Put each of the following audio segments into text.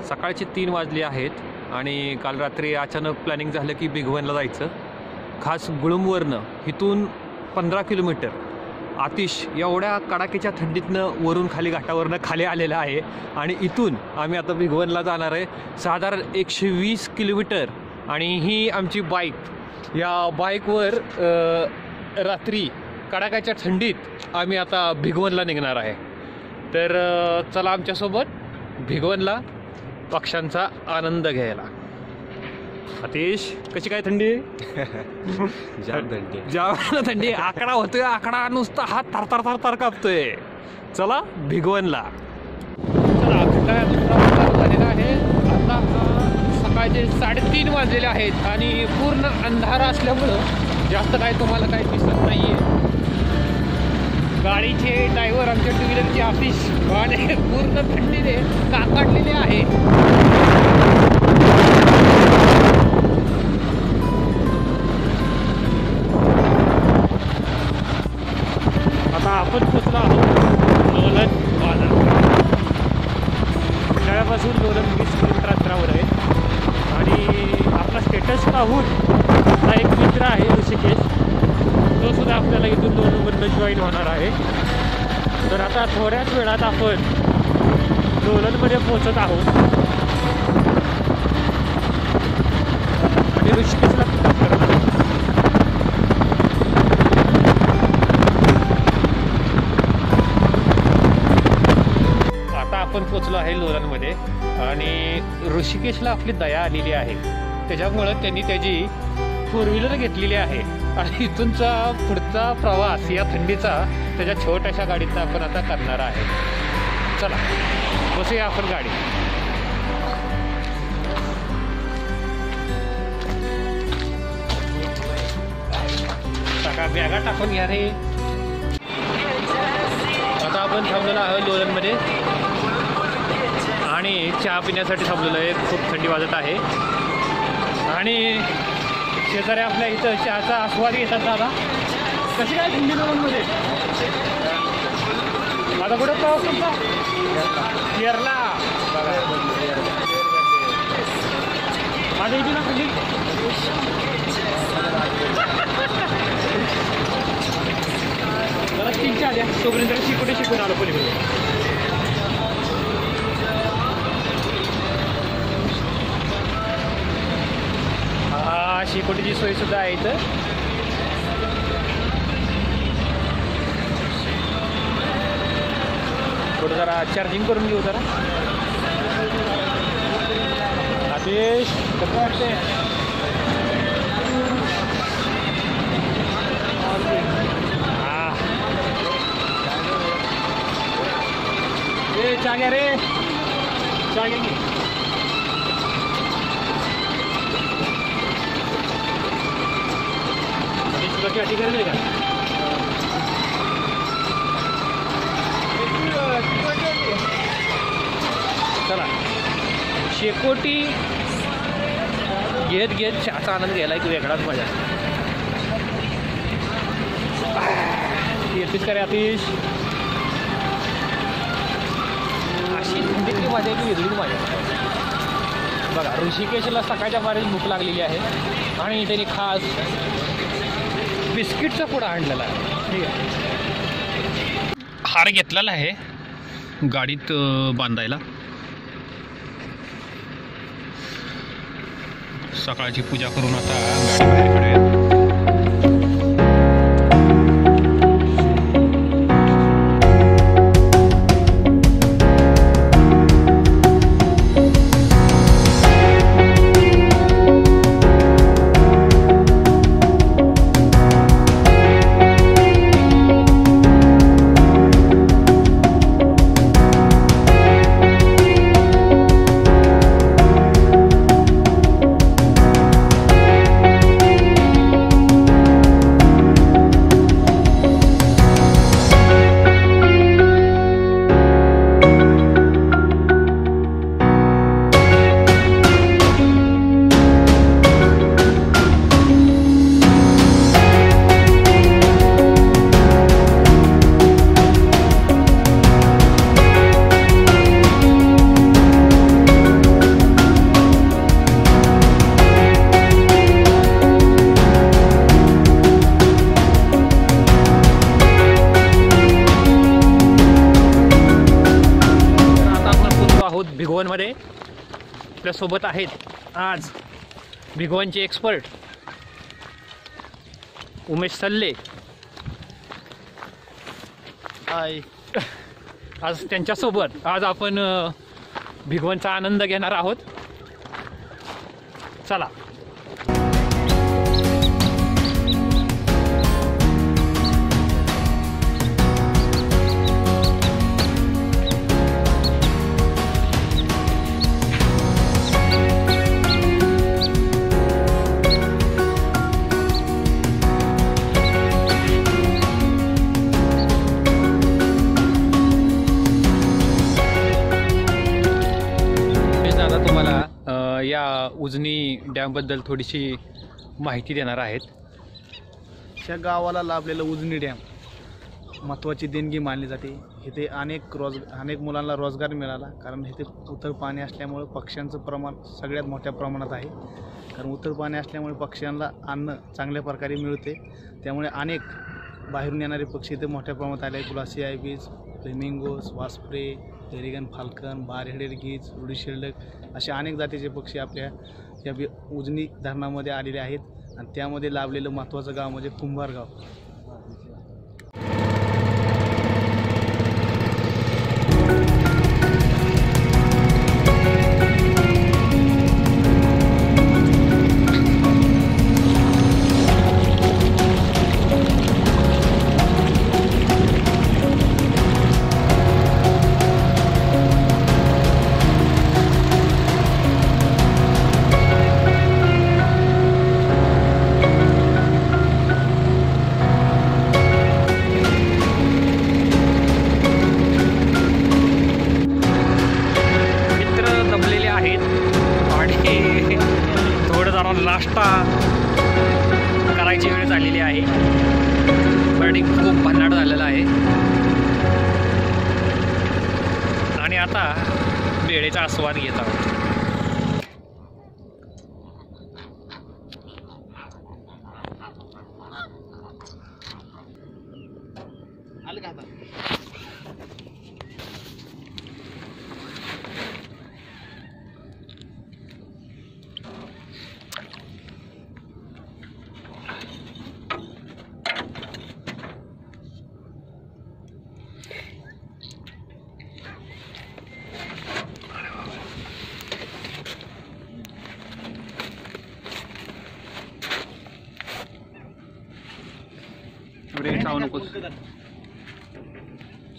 सकाळचे 3 वाजले आहेत आणि काल रात्री अचानक प्लॅनिंग झालं की भिगवणला जायचं. खास गुळुंबवरनं इथून 15 किलोमीटर आतिश एवढ्या कडाक्याच्या थंडीतनं वरून खाली घाटावरनं खाली आलेलं आहे आणि इथून आम्ही आता भिगवणला जाणार आहे. साधारण 120 किलोमीटर आणि ही आमची बाईक. या बाईकवर रात्री कडाक्याच्या थंडीत आम्ही आता भिगवणला निघणार आहे. तर चला आमच्यासोबत भिगवणला पक्ष्यांचा आनंद घ्यायला. आतिश, कशी काय थंडी? जाम थंडी. आकडा होतोय, आकडा नुसता हात थरथर थरथर कापतोय. चला भिगवणला. चला झालेला आहे. आता सकाळचे 3:30 वाजलेले आहेत आणि पूर्ण अंधार असल्यामुळं जास्त काय तुम्हाला काही दिसत नाहीये. गाडीचे ड्रायव्हर आमच्या टू व्हीलरचे आतिश आणि पूर्ण थंडीने काकाडलेले आहे. आता आपण पोचलो आहोत लोणंद बाजार. खेड्यापासून लोणंद 20 किलोमीटर अंतरावर आहे आणि आपला स्टेटस पाहून आपला एक मित्र आहे ऋषिकेश, तो सुद्धा आपल्याला इथून लोणंदमधून जॉईन होणार आहे. तर आता थोड्याच वेळात आपण लोणंदमध्ये पोहोचत आहोत आणि ऋषिकेशला पिकअप करत आहोत. आता आपण पोचलो आहे लोणंदमध्ये आणि ऋषिकेशला आपली दया आलेली आहे. त्याच्यामुळं त्यांनी त्याची 4 व्हीलर घेतलेली आहे आणि इथूनचा पुढचा प्रवास या थंडीचा त्याच्या छोट्याशा गाडीत आपण आता करणार आहे. चला बसूया आपण गाडी. सकाळ बॅगा टाकून घ्या रे. आता आपण थांबलेलो आहोत लोणंदमध्ये आणि चहा पिण्यासाठी थांबलेलो आहे. खूप थंडी वाजत आहे आणि शेजारी आपल्या इथं चहाचा आस्वाद घेतात. दादा, कशी काय थंडी लोणंदमध्ये? आता कुठं प्रवास तुमचा? केरला. माझ्या इथे ना थंडी जरा 3 चहा द्या. तोपर्यंत शिकून आलो पलीकडे. शिकोटीची सोय सुद्धा आहे इथं. थोडं जरा चार्जिंग करून घेऊ जरा. आतिश, कसं वाटते? हा, चहा घ्या रे. चहा घे. का चला शेकोटी घेत घेत चहाचा आनंद घ्यायला एक वेगळाच मजा. येतेच का रे आतिश? अशी थंडीतली मजा आहे की वेगळीच मजा. बघा, ऋषिकेशला सकाळच्या बारीच भूक लागलेली आहे आणि त्यांनी खास बिस्किटचा पुडा आणलेला आहे. ठीक आहे, हार घेतलेला आहे गाडीत बांधायला. सकाळची पूजा करून आता गाडी बाहेर काढूया. आहोत भिगवणमध्ये. आपल्यासोबत आहेत आज भिगवणचे एक्सपर्ट उमेश सल्ले. हाय. आज त्यांच्यासोबत आज आपण भिगवणचा आनंद घेणार आहोत. चला. या उजनी डॅमबद्दल थोडीशी माहिती देणार आहेत. या गावाला लाभलेलं उजनी डॅम महत्त्वाची देणगी मानली जाते. इथे अनेक मुलांना रोजगार मिळाला, कारण इथे उथळ पाणी असल्यामुळे पक्ष्यांचं प्रमाण सगळ्यात मोठ्या प्रमाणात आहे. कारण उथळ पाणी असल्यामुळे पक्ष्यांना अन्न चांगल्या प्रकारे मिळते. त्यामुळे अनेक बाहेरून येणारे पक्षी इथे मोठ्या प्रमाणात आले. गुलासी आयबीज, फ्लेमिंगोस, वास्प्रे, पेरिगन फाल्कन, बारहेडेड गीज, रुडी शेल्डक असे अनेक जातीचे पक्षी आपल्या या उजनी धरणामध्ये आलेले आहेत. आणि त्यामध्ये लाभलेलं महत्त्वाचं गाव म्हणजे कुंभार गाव. नाश्ता करायची वेळ झालेली आहे. बर्डिंग खूप भन्नाट झालेला आहे आणि आता वेळेचा आस्वाद घेत आहोत.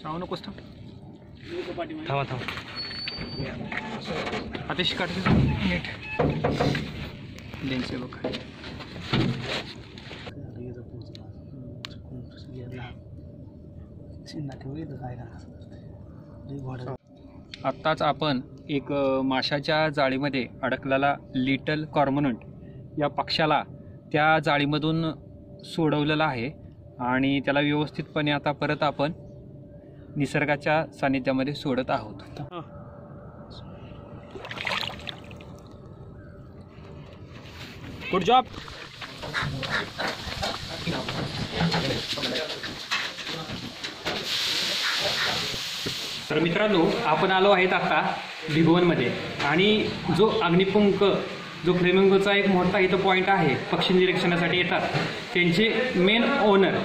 चावू नकोस थांबा आतिश काढ नीट लेन्स लोक. आत्ताच आपण एक माशाच्या जाळीमध्ये अडकलेला लिटल कॉर्मोनंट या पक्ष्याला त्या जाळीमधून सोडवलेला आहे आणि त्याला व्यवस्थितपणे आता परत आपण निसर्गाच्या सानिध्यामध्ये सोडत आहोत. Good job. तर मित्रांनो, आपण आलो आहेत आता भिगवणमध्ये आणि जो अग्निपंख जो फ्लेमिंगोचा एक मोठा इथं पॉईंट आहे, पक्षी निरीक्षणासाठी येतात. त्यांचे मेन ओनर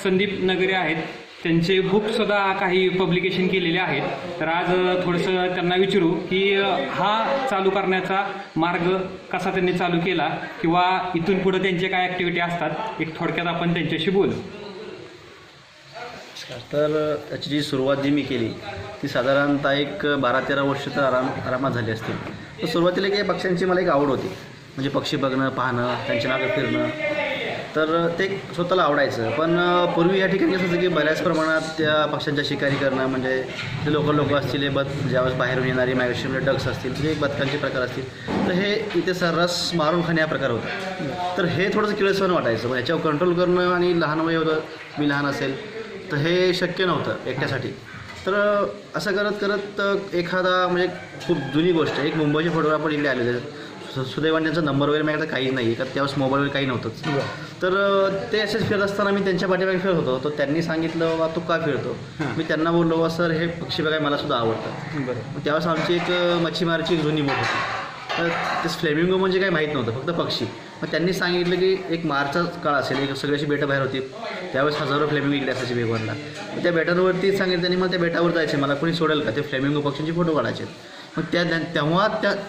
संदीप नगरे आहेत. त्यांचे बुकसुद्धा काही पब्लिकेशन केलेले आहेत. तर आज थोडंसं त्यांना विचारू की हा चालू करण्याचा मार्ग कसा त्यांनी चालू केला किंवा इथून पुढे त्यांचे काय ॲक्टिव्हिटी असतात, एक थोडक्यात आपण त्यांच्याशी बोलू. तर त्याची जी सुरुवात जी मी केली ती साधारणतः एक 12-13 वर्ष तर आरामात झाली असतील. तर सुरुवातीला काही पक्ष्यांची मला एक आवड होती, म्हणजे पक्षी बघणं, पाहणं, त्यांच्या मागे फिरणं. तर ते स्वतःला आवडायचं. पण पूर्वी या ठिकाणी असं की बऱ्याच प्रमाणात त्या पक्ष्यांच्या शिकारी करणं, म्हणजे जे लोक असतील, हे ज्यावेळेस बाहेरून येणारी मायग्रेशन डक्स असतील, जे बदकांचे प्रकार असतील, तर हे इथे सर्रास मारून खाणे हा प्रकार होता. तर हे थोडंसं किळसवाणं वाटायचं. मग याच्यावर कंट्रोल करणं, आणि लहान वय होतं, मी लहान असेल, तर हे शक्य नव्हतं एकट्यासाठी. तर असं करत करत एखादा म्हणजे खूप जुनी गोष्ट, एक मुंबईचे फोटोग्राफर इकडे आलेले सुदैवाने त्यांचा नंबर वगैरे माझ्याकडे काहीच नाही आहे, कारण त्यावेळेस मोबाईल वगैरे काही नव्हतंच. तर ते असेच फिरत असताना मी त्यांच्या पाठीमागे फिरत होतो. तर त्यांनी सांगितलं, बाबा तू का फिरतो? मी त्यांना बोललो, बा सर हे पक्षी बघायला मला सुद्धा आवडतात. मग त्यावेळेस आमची एक मच्छीमाराची एक जुनी बोट होती. तर ते फ्लेमिंगो म्हणजे काही माहीत नव्हतं, फक्त पक्षी. मग त्यांनी सांगितलं की एक मार्चचा काळ असेल, एक सगळ्याची बेटं बाहेर होती, त्यावेळेस हजारो फ्लेमिंगो इकडे असायचे भिगवणला. त्या बेटांवरती सांगितलं त्यांनी, मला त्या बेटावर जायचे, मला कोणी सोडेल का? ते फ्लेमिंगो पक्षींचे फोटो काढायचे. मग तेव्हा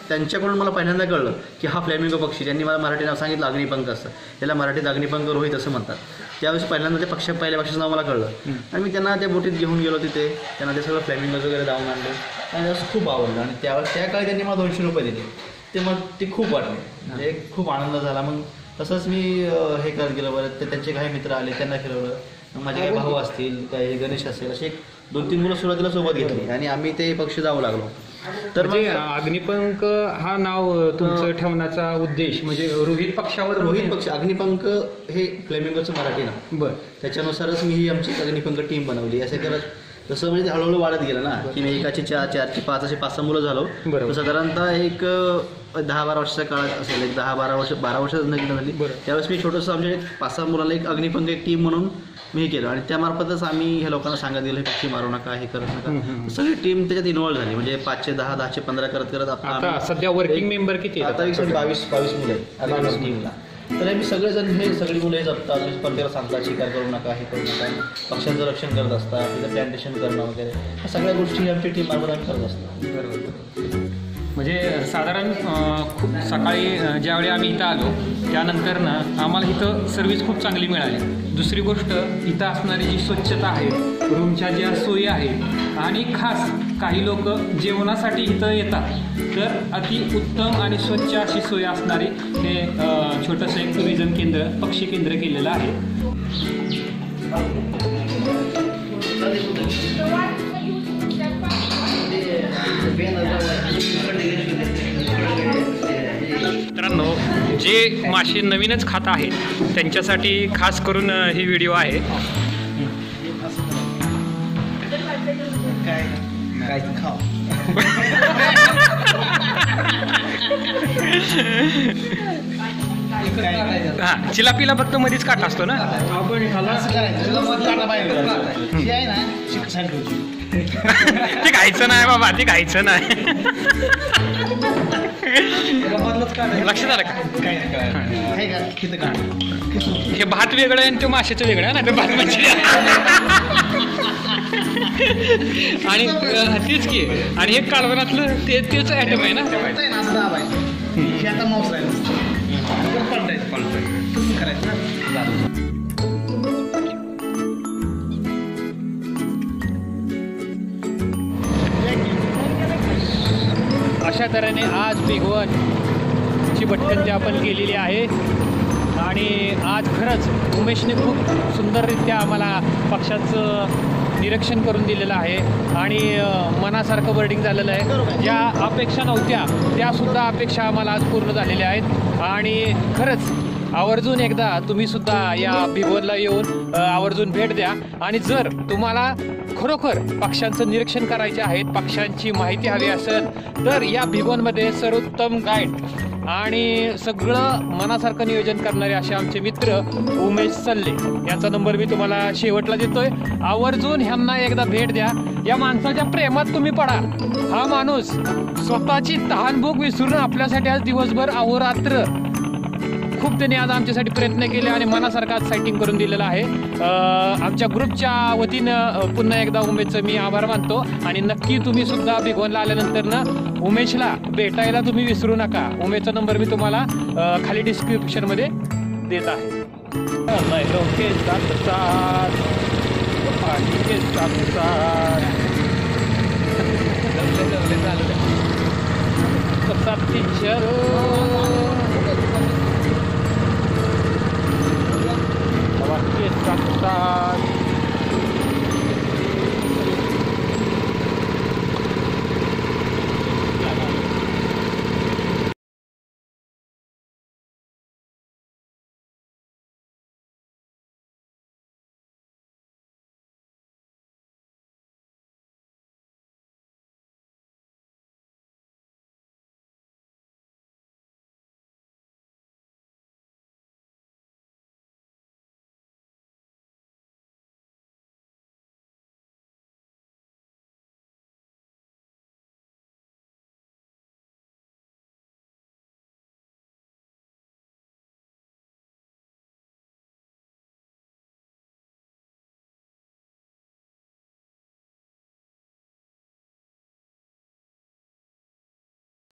त्यांच्याकडून मला पहिल्यांदा कळलं की हा फ्लेमिंगो पक्षी, ज्यांनी मला मराठी नाव सांगितलं अग्निपंख असतं, त्याला मराठीत अग्निपंख रोहित असं म्हणतात. त्यावेळेस पहिल्यांदा ते पहिल्या पक्षाचं नाव मला कळलं आणि मी त्यांना त्या बोटीत घेऊन गेलो. तिथे त्यांना ते सगळं फ्लेमिंगोज वगैरे जाऊन आणले आणि त्यावेळेस खूप आवडलं. आणि त्यावेळेस त्या काळी त्यांनी मला 200 रुपये दिले. ते मग ते खूप वाटले, म्हणजे खूप आनंद झाला. मग तसंच मी हे करत गेलो. बरं ते त्यांचे काही मित्र आले, त्यांना फिरवलं. माझे काही भाऊ असतील, काही गणेश असेल, असे 2-3 मुलं सुरुवातीला सोबत घेतली आणि आम्ही ते पक्षी जाऊ लागलो. तर म्हणजे अग्निपंख हा नाव तुमचं ठेवण्याचा उद्देश म्हणजे रोहित पक्षावर? रोहित पक्षी, अग्निपंख हे फ्लेमिंगोचं मराठी नाव. बरं. त्याच्यानुसारच मी ही आमची अग्निपंख टीम बनवली. असं करत जसं म्हणजे ते हळूहळू वाढत गेलं ना, की मी 1ची 4, 4ची 5 असे 5-6 मुलं झालो. तर साधारणतः एक 10-12 वर्षाच्या काळात असेल, एक 10-12 वर्ष, 12 वर्ष लग्न झाली. त्यावेळेस मी छोटंसं आमच्या एक 5-6 मुलाला एक अग्निपंख एक टीम म्हणून मी हे केलं आणि त्यामार्फतच आम्ही ह्या लोकांना सांगत गेलो, हे पक्षी मारू नका, हे करत नका. सगळी टीम त्याच्यात इन्व्हॉल्व झाली. म्हणजे 5चे 10, 10चे 15 करत करत आता सध्या वर्किंग मेंबर किती? आता 22 मुलं आहेत टीमला. तर आम्ही सगळेजण हे सगळी मुलं हे जपतात, म्हणजे प्रत्येकाला सांगतात शिकार करू नका, हे करू नका, पक्ष्यांचं रक्षण करत असतात, तिथं प्लॅन्टेशन करणं वगैरे, ह्या सगळ्या गोष्टी आमची टीम मार्फत आम्ही करत असतो. बरोबर. म्हणजे साधारण खूप सकाळी ज्यावेळी आम्ही इथं आलो त्यानंतर ना आम्हाला इथं सर्व्हिस खूप चांगली मिळाली. दुसरी गोष्ट, इथं असणारी जी स्वच्छता आहे, रूमच्या ज्या सोयी आहेत आणि खास काही लोक जेवणासाठी इथं येतात, तर अति उत्तम आणि स्वच्छ अशी सोय असणारी हे छोटंसं एक टुरिझम केंद्र, पक्षी केंद्र केलेलं आहे. मित्रांनो, जे मासे नवीनच खात आहेत त्यांच्यासाठी खास करून ही व्हिडिओ आहे. हा, चिलापीला फक्त मध्येच काटा असतो ना. ते घायचं नाही बाबा, ते घायचं नाही. लक्षात आलं का? हे भात वेगळं आहे आणि ते माशाचं वेगळं आहे ना. ते भात मच्छी आणि तीच की, आणि हे कालवनातलं तेच आयटम आहे ना. अशा तऱ्हेने आज भिगवणची भटकंती आपण केलेली आहे आणि आज खरंच उमेशने खूप सुंदररित्या आम्हाला पक्षाचं निरीक्षण करून दिलेलं आहे आणि मनासारखं बर्डिंग झालेलं आहे. ज्या अपेक्षा नव्हत्या त्यासुद्धा अपेक्षा आम्हाला आज पूर्ण झालेल्या आहेत आणि खरंच आवर्जून एकदा तुम्हीसुद्धा या भिगवणला येऊन आवर्जून भेट द्या. आणि जर तुम्हाला खरोखर पक्ष्यांचं निरीक्षण करायचे आहे, पक्ष्यांची माहिती हवी असेल, तर या भिगवणमध्ये सर्वोत्तम गाईड आणि सगळं मनासारखं नियोजन करणारे असे आमचे मित्र उमेश सल्ले यांचा नंबर मी तुम्हाला शेवटला देतोय. आवर्जून ह्यांना एकदा भेट द्या. या माणसाच्या प्रेमात तुम्ही पडा. हा माणूस स्वतःची तहानभूक विसरून आपल्यासाठी आज दिवसभर अहोरात्र खूप त्यांनी आज आमच्यासाठी प्रयत्न केले आणि मनासारखं आज सायटिंग करून दिलेलं आहे. आमच्या ग्रुपच्या वतीनं पुन्हा एकदा उमेशचं मी आभार मानतो आणि नक्की तुम्ही सुद्धा भिगवणला आल्यानंतर ना उमेशला भेटायला तुम्ही विसरू नका. उमेशचा नंबर मी तुम्हाला खाली डिस्क्रिप्शनमध्ये देत आहे. Saksa